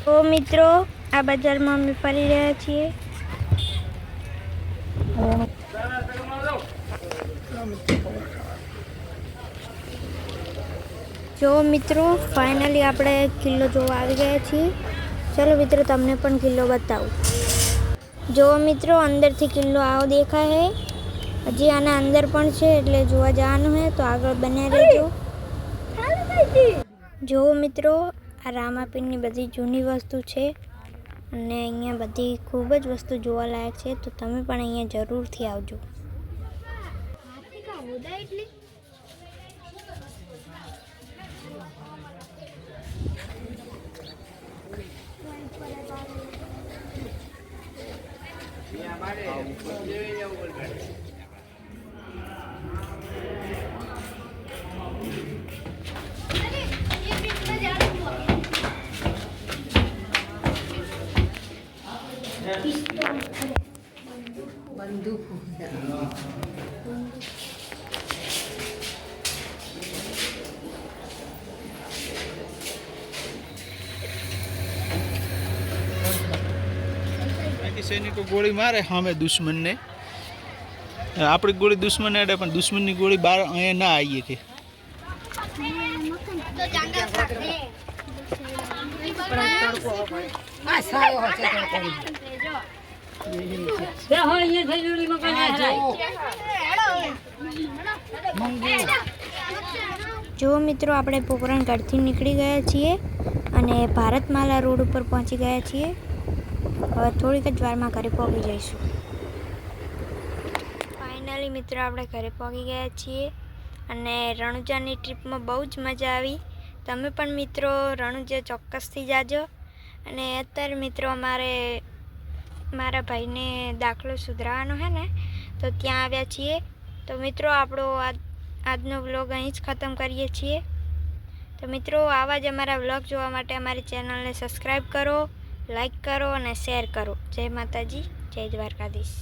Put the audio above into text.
તો મિત્રો આ બજારમાં અમે ફરી રહ્યા છીએ। જો મિત્રો ફાઇનલી આપણે કિલ્લો જોવા આવી ગયા છીએ। ચલો મિત્રો તમને પણ કિલ્લો બતાવું। જો મિત્રો અંદરથી કિલ્લો આવો દેખાય છે। હજી આના અંદર પણ છે એટલે જોવા જવાનું છે, તો આગળ બન્યા રહેજો। જો મિત્રો આ રામાપીરની બધી જૂની વસ્તુ છે અને અહીંયા બધી ખૂબ જ વસ્તુ જોવાલાયક છે, તો તમે પણ અહીંયા જરૂરથી આવજો। बंदूक सैनिको गोली मारे हमें दुश्मन ने अपनी गोली दुश्मन ने पण दुश्मन की गोली बार अँ ना आई के જો મિત્રો આપણે પોકરણગઢથી નીકળી ગયા છીએ અને ભારતમાલા રોડ ઉપર પહોંચી ગયા છીએ। હવે થોડીક જ વારમાં ઘરે પહોંચી જઈશું। ફાઇનલી મિત્રો આપણે ઘરે પહોંચી ગયા છીએ અને રણુજાની ટ્રીપમાં બહુ જ મજા આવી। તમે પણ મિત્રો રણુજા ચોક્કસથી જાજો। અને અત્યારે મિત્રો મારા ભાઈને દાખલો સુધરાવાનો છે ને, તો ત્યાં આવ્યા છીએ। તો મિત્રો આપણો આજનો વ્લોગ અહીં જ ખતમ કરીએ છીએ। તો મિત્રો આવા જ અમારા વ્લોગ જોવા માટે અમારી ચેનલને સબસ્ક્રાઈબ કરો, લાઈક કરો અને શેર કરો। જય માતાજી, જય દ્વારકાધીશ।